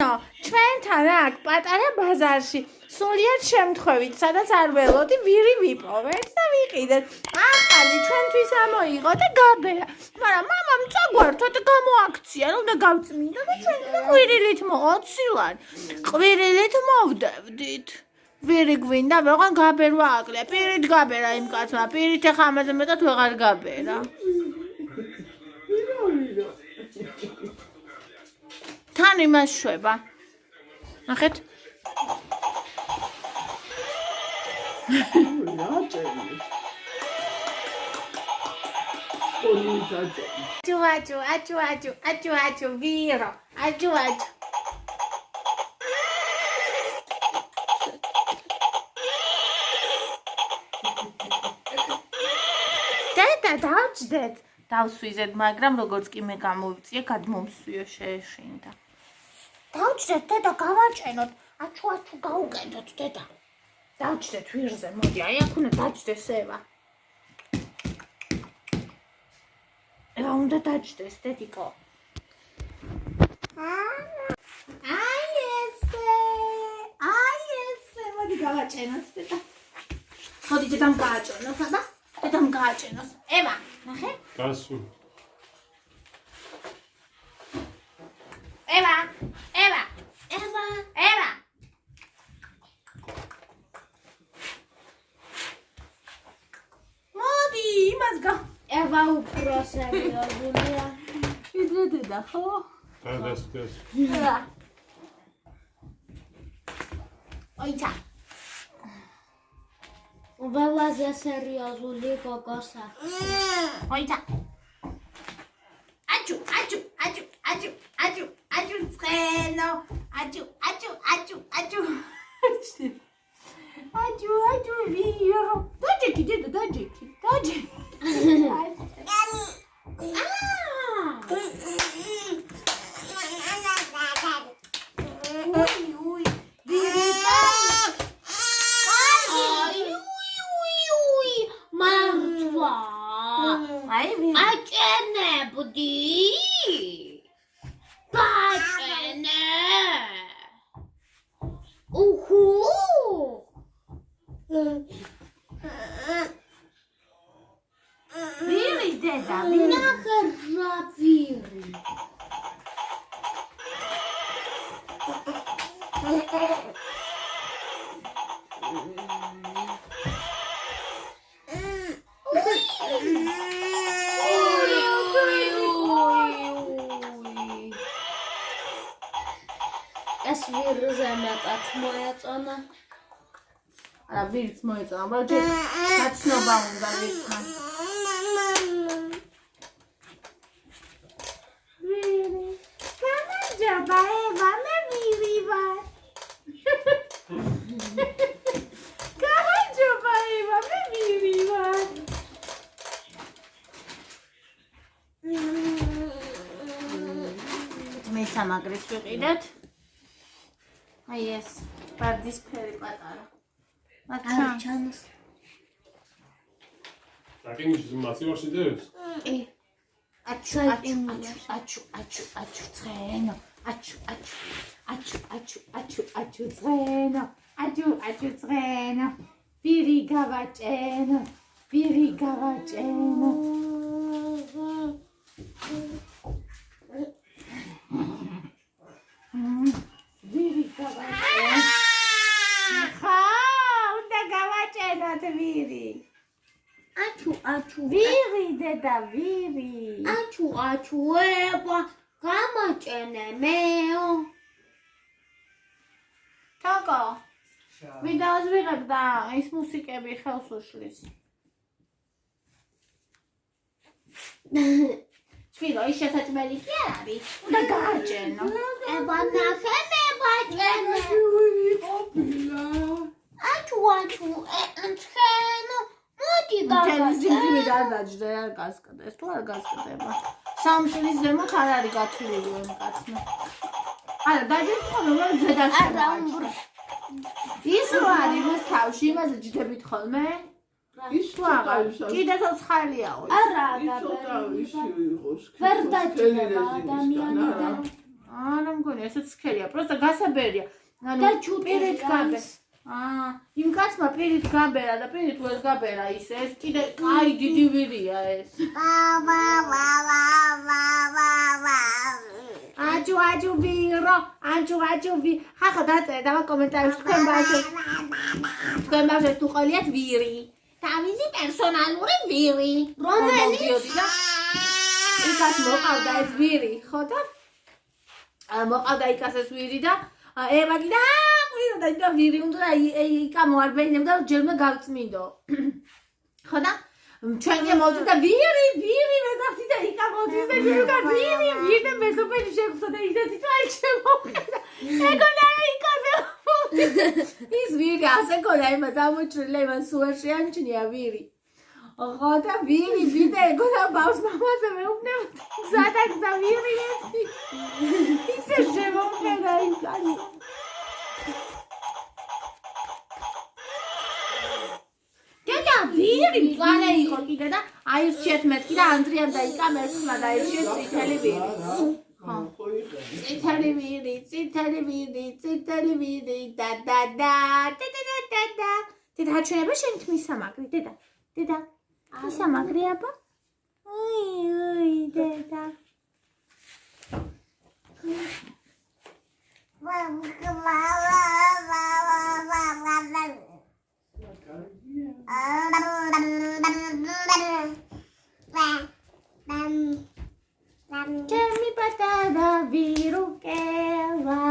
ცხენო, ჩვენთან აქ პატარა ბაზარში სულიად შემთხვევით, სადაც არ ველოდი, ვირი ვიპოვეთ და ვიყიდეთ. ახალი ჩვენთვის ამოიღო და გაბერა. მაგრამ მამამ წაგვართვა და გამოაქცია, რომ და გავწმინდა და ჩვენ ყვირილით მოვაცილან. ყვირილით მოვდევდით. ვირი გვინდა, ვეღარ გაბერვა აკლია. პირით გაბერა იმ კაცმა, პირით ახლა ამაზე მეტად ვეღარ გაბერა. თან იმას შვება. ნახეთ. აჭუ, ვირო, აჭუ. დედა დავჭდეთ. დავსვიზეთ, მაგრამ როგორც კი მე გამოვიწია, გადმომსვიო შეეშინდა. დავჭდეთ, დედა, გავაჭენოთ. აჭუ გავუკეთოთ, დედა. დავჭდეთ ვირზე, მოდი, აი აქ უნდა დაჭდეს ევა. ევა უნდა დაჭდეს, დედიკო. აი ესე, მოდი გავაჭენოთ, დედა. მოდი დედამ გააჭენოს, აბა. დედამ გააჭენოს. ევა, ნახე. გასულ. ევა. მოდი, იმას ევა უფრო სერიოზულია. ვიდრე დედა, ხო? გადასკეს. ევა. ოიცა. ველაზე სერიოზული გოგოსა. ოიცა. აჭუ, ცხენო. აჭუ. აჭუ, ვირო. დაჭიქი, დედა, დაჭიქი. უი, მართლა. აი, ვირო. აჭენებდი. გაჭენე. უჰუ. ვირი, დედა, ნახე რა ვირი. ეს ვირზე მეტად მოეწონა. არა, ვირც მოეწონა, მაგრამ გაცნობა უნდა ვირთან. ვირი, გამარჯობა, ევა, მე ვირი ვარ. გამარჯობა, ევა, მე ვირი ვარ. მე სამაგრეს ვიყიდეთ. აი ეს, ვარდისფერი პატარა. არჩანს. დაკინიში მაცივარში დევს? კი. აჭუ, ცხენო. აჭუ, ცხენო. აჭუ, ცხენო. ვირი გავაჭენო. ვირი გავაჭენო. ხა, უნდა გავაჭენოთ ვირი. აჭუ. ვირი, დედა, ვირი. აჭუ, ევა, გამაჭენე მეო. თოკო. ვიდეოს ვიღებ და ის მუსიკები ხელს უშლის. ჩვილო, ის შესაძლებელი კი არ არის. უნდა გააჭენო. ევა, ნახე მე ვაჭენე. აჭუ, ცხენო. მოდი ზიმზიმი გავაჭენე. არ დაჯდა, არ გასკდეს, თუ არ გასკდება. 3 წლის ზემოთ არ არის გათვლილი ამ კაცმა. არა, დაჯდა ხოლმე ზედაში. არა, უმბრ. ის რო არის მის თავში, იმაზე ჯდებით ხოლმე? ის თუ აღარ, კიდე ცოცხალიაო. არა, ცოტა ისი იყოს. ვერ დაჭდება ადამიანიდან. არა მგონია ესეც სქელია, პროსტა გასაბერია. და ჩუტერი გაბერა. იმ კაცმა პირით გაბერა და პირით უეს გაბერა ის ეს კიდე კაი დიდი ვირია ეს. აჯუ ვირო, აჯუ ვი. ხახა დაწერე და კომენტარებში თქვენ ბავშვებს თუ ყოლიათ ვირი. თავისი პერსონალური ვირი. რომელიც იქაც მოყავდა ეს ვირი, ხო და? მოყავდა იქაც ეს ვირი და ება კიდე ყვიროდა და ვირი უნდა იკა მოარბენებდა ჯერმე გავწმინდო. ხო და? ჩვენ გემოვდი და ვირი მეზახთი და იკა მოვდი და ჯერმე ვირი და მესოფელი შეხვდა და ისეთი თვალი შემოხდა. ეგონა იკაზე ის ვირი ასე გონა იმას ამოჭრილა იმას სუაში ამჩნია ვირი. ხო და ვირი და ეგონა ბავს მამაზე მეუბნებოდა გზა ვირი ისე შემოხდა იკაზე. ვირი მწვანე იყო კიდე და აირჩიეთ მეთქი და ანდრიამ და იკა მერცხლა და აირჩიეთ წითელი ვირი. წითელი ვირი და დედა აჩვენება შენ თმისამაგრი დედა თმისამაგრი აბა აი დედა Jamie patada virukela,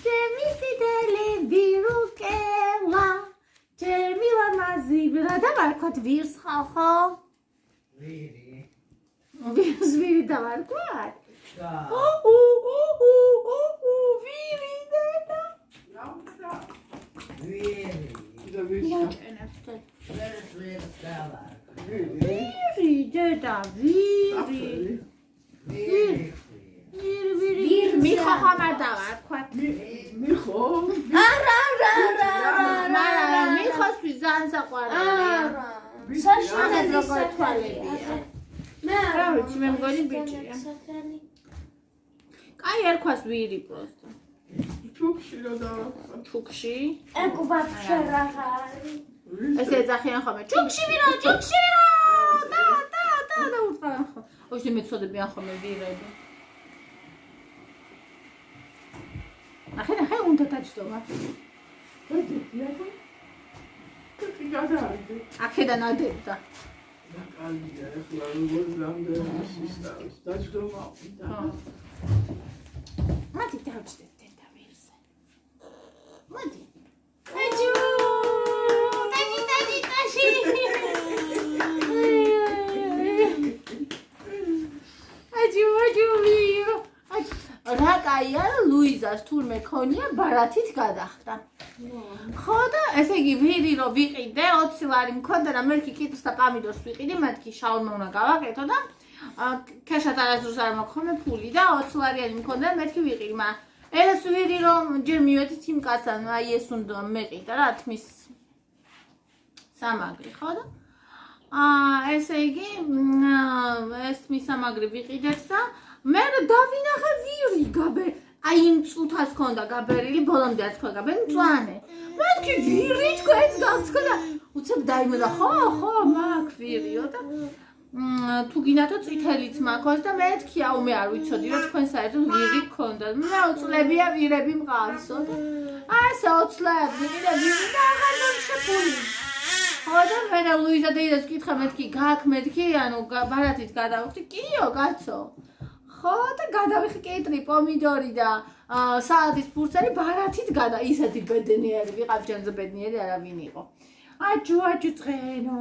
Jamie fidele virukela, Jamie la mazibra da marcot virs xalxo. Viri da marcot. Viri deda. Viri deda viri. მიხო ხამარ დავარქვათ. მიხო? არა. მიხოსთვის ძალიან საყვარელია. საშუალო როგორ თვალებია. რა ვიცი, მე მგონი ბიჭია. კაი ერქვას ვირი პროსტო. ჩუქში რა დავარქვა. ჩუქში? ეგ ვაფშე რა არის. ესე ეძახიან ხოლმე. ჩუქში ვირო. და უთხრან ხო. ოშ მეცოდებიან ხოლმე ვირები. ახლა უნდა დაჭდომა. აქედან ადევდა. კალია ახლა როგორ რამდენი სისტემის დაჭდომა. მადი დავჭდეთ დედა ვირზე. მადი. აჯუ. აჯუ ვირო. რა კაია ლუიზას თურმე ქონია ბარათით გადახდა. ხო და ესე იგი ვირი რო ვიყიდე 20 ლარი მქონდა და მერქი კიტოს და პამიდორს ვიყიდე, მეთქი შაურმა უნდა გავაკეთო და ქეშად არასდროს არ მქონდა ფული და 20 ლარიანი მქონდა და მეთქი ვიყიდე, მაგრამ ეს ვირი რო ჯერ მივედით იმ კაცთან, აი ეს უნდა მეყიდა რა თმის სამაგრი, ხო და ესე იგი ეს თმის სამაგრი ვიყიდეთ და მე დავინახე ვირი გაბერი. აი იმ წუთას ქონდა გაბერილი, ბოლომდე არ თქვა გაბერი მწვანე. მეთქი ვირი თქვენს გავცხა და უცებ დაიმოდა ხო მაგ ვირიო და თუ გინდათ წითელიც მაქვს და მეთქი აუ მე არ ვიცოდი რომ თქვენ საერთოდ ვირი გქონდა. მე უწლებია ვირები მყავსო და ასე 20 ლარი ვიყიდე ვირი და აღარ მომშეფული. ხო და მე ლუიზა დედას ვკითხა მეთქი გაქვს მეთქი ანუ ბარათით გადავხდი კიო კაცო. ხო და გადავიხი კიტრი, პომიდორი და საათის ფურცელი ბარათით გადა ისეთი ბედნიერი ვიყავ ჯერზე ბედნიერი არავინ იყო. აჯუ წღენო,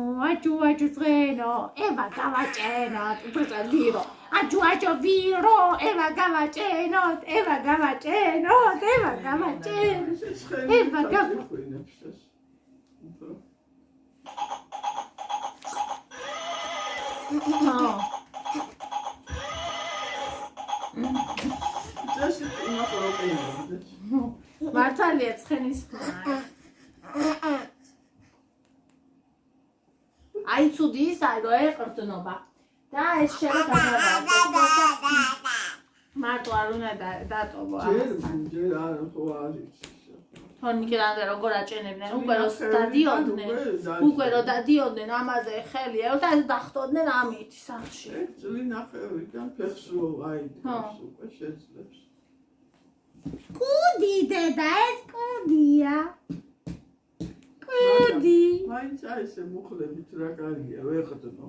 ება გავაჭენოთ, უბრალოდ ვირო. აჯუ ვირო, ება გავაჭენოთ. მართალია ცხენის ხმა. აი ცუდი ის არის რომ ეყრდნობა და ეს შეიძლება გადავარდო. მარტო არ უნდა დატოვო. ჯერ არ ხო არის. თორნიკელანზე როგორ აჭენებდნენ, უკვე რო დადიოდნენ, უკვე რო დადიოდნენ ამაზე ხელი ერთა დახტოდნენ ამით სახში. წლი ნახევრიდან ფეხს რო აიდგას უკვე შეძლებს. კუდი დედა, ეს კუდია. კუდი. მაინც აი ესე მუხლებით რა კარგია, ვეღდნო.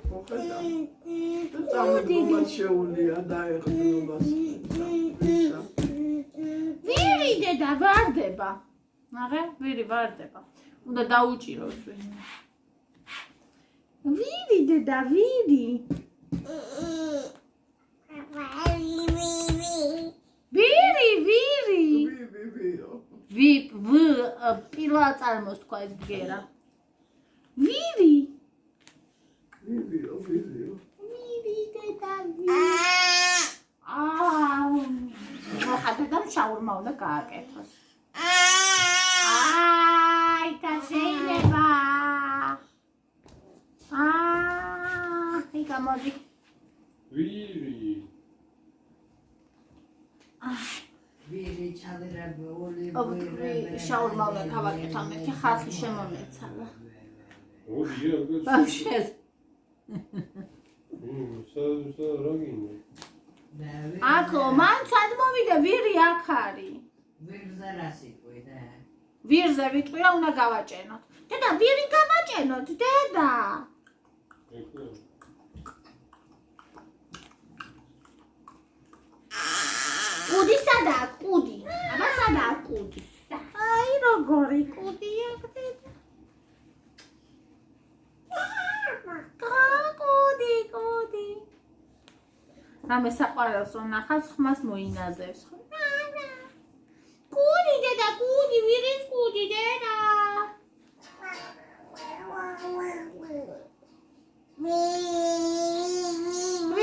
მოხდა. წამოდი შეუულია დაეღდნობას. ვირი დედა ვარდება. ნახე, ვირი ვარდება. უნდა დაუჭიროს ვინმე. ვირი დედა, ვირი. ვირი, ვირი. პირველად წარმოსთქვა ეს ბგერა. ვირი. ვირი დედა, მოხდა შაურმა უნდა გააკეთოს. აი, და შეიძლება. იქა მოდი. ვირი. ვირი ჩადერები ოლი შაურმა უნდა გავაკეთო, მეთქე ხალხი შემომეცალა. ოდია, ბავშვებს. სარაგინო. აკო, მან სად მოვიდა ვირი აქ არის. ვირზე რა სიტყვი და? ვირზე ვიტყვი რა უნდა გავაჭენოთ. დედა, ვირი გავაჭენოთ, დედა. კუდი სადაა, კუდი? აბა სადაა კუდი? აი როგორი კუდია დედა. კუდი. რამე საყვარელს რომ ნახავს, ხმას მოინაზებს. კუდი დედა, კუდი, ვირის კუდი დედა.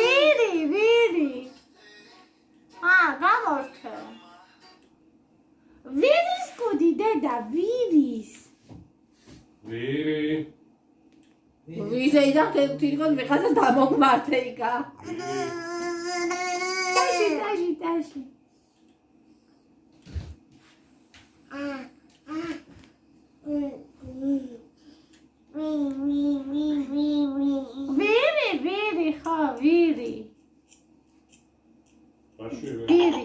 ვირი. გამორთე. ვირის კუდი დედა, ვირის. ვირი. ვიზა იდახე თვითონ მეხასა დამოგმართე იქა. ტაში. ვირი, ხო, ვირი. ვირი.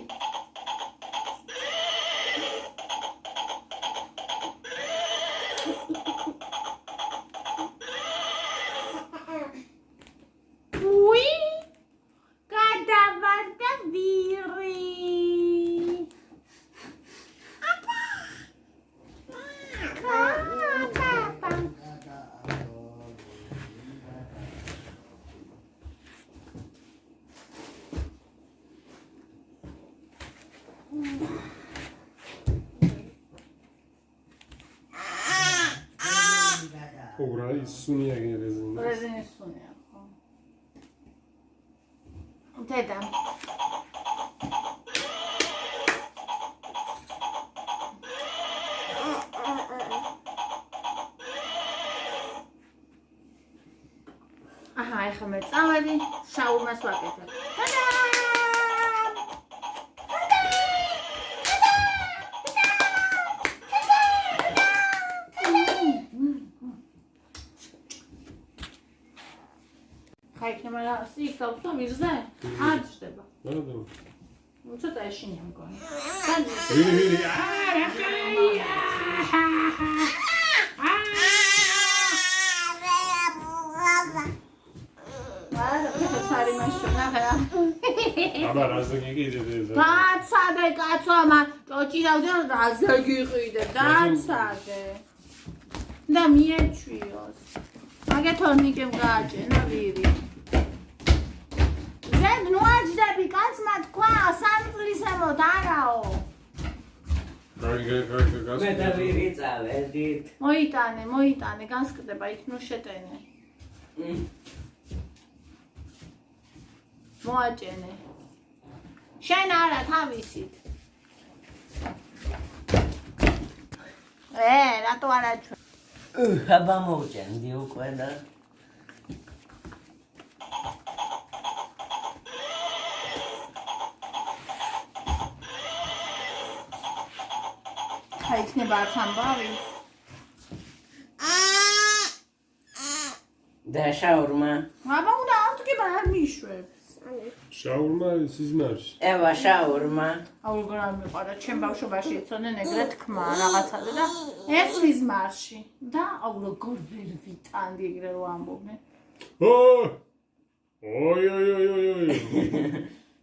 გადავარდა ვირი. ურა ისუნია გერეზინი. რეზინის სუნია. დედა. აჰა, ეხლა მე წავედი, შაურმას ვაკეთებ. იქნება რა იქ დავსვა ვირზე? არ ჩდება. რატო? ნუ ცოტა ეშინია მგონი. ვირი. რა კაია. სარი მაშონა ხა. აბა რაზე გიყიდე? დაცადე კაცო, მან ჭოჭირავდე რაზე გიყიდე, დაცადე. და მიეჩვიოს. მაგე თორნიკემ გააჭენა ვირი. ნუ აჯდები კაცმა თქვა სამწლისემოთ არაო. მე და ვირი წავედით. მოიტანე, განსკდება იქ ნუ შეტენე. მოაჭენე. შენ არა თავისით. რატო არ აჩვენ? აბა მოვჭენდი უკვე და ხა იქნება არც ამბავი. და შაურმა. აბა უნდა ავტკიბა არ მიშვებს. შაურმა სიზმარში. ევა შაურმა. აუ როგორ არ მიყვარა ჩემ ბავშვობაში იცოდნენ ეგრე თქმა რაღაცაზე და ეს სიზმარში და აუ როგორ ვერ ვიტანდი ეგრე რო ამბობდნენ. ой ой ой ой ой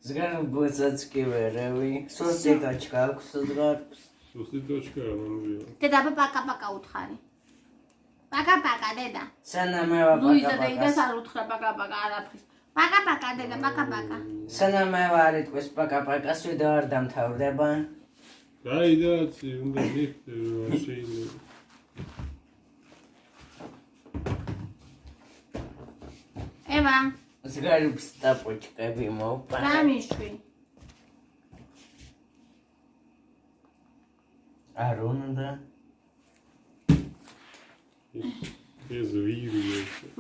ზგარ ბოცაცკი ვერევი. სუსტი დოჩკა აქვს ზგარს. სუსტი დოჩკა მომვიდა დედა პაკა პაკა უთხარი. პაკა პაკა დედა. სანამევა ლუიზა პაკა დედას პაკა. არ უთხრა პაკა პაკა არაფრის. პაკა პაკა დედა პაკა პაკა. სანამევა არ იტყვის პაკა პაკას ვიდეო არ დამთავრდება. გაიდაცი უნდა მიხდე რა შეიძლება ევა ზგარებს და პოჭკები მოვპარა. გამიშვი. არ უნდა. ეს ვირი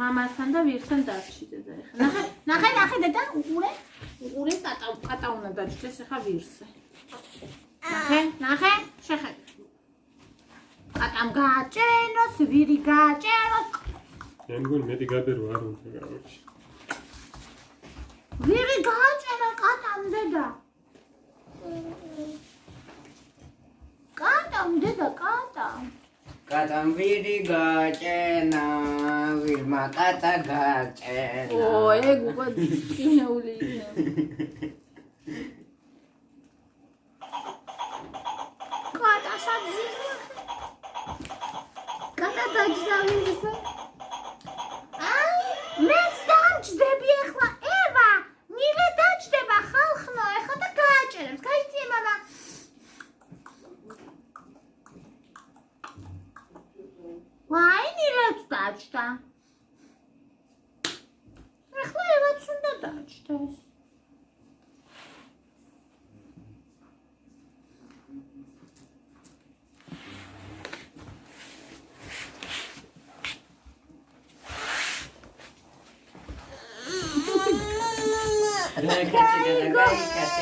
მამასთან და ვირთან დარჩი დედა ეხლა. ნახე დედა უყურე. უყურე კატა უნდა დაჭდეს ეხლა ვირზე. ნახე შეხედე. კატამ გააჭენოს, ვირი გააჭენოს. მე მგონი მეტი გადერო არ უნდა გავარჩი ვირი გააჭენა კატამ დედა. კატამ დედა კატამ. კატამ ვირი გაჭენა, ვირმა კატა გაჭენა. ეგ უკვე კინეული იქნება. კატა საძირა. კატა დაჭდა ვირზე. მეც დაჭდები ახლა ევა. ნილე დაჭდება ხალხნო ახლა და გააჭერებს. გაიწიე მამა. ვაი ნილეც დაჭდა. ახლა ევაც უნდა დაჭდეს.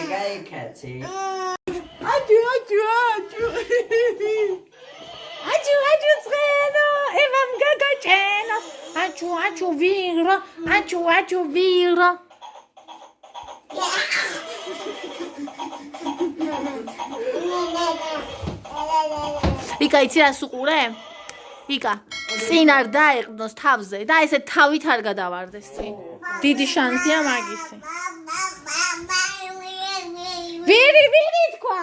გაიქაცი. აჭუ ცხენო ევამ გაგაჭენოს. აჭუ ვირო. აჭუ ვირო. იკა იცი რას უყურე? იკა წინ არ დაეყნოს თავზე და ესე თავით არ გადავარდეს წინ. დიდი შანსია მაგისი. ვირი თქვა.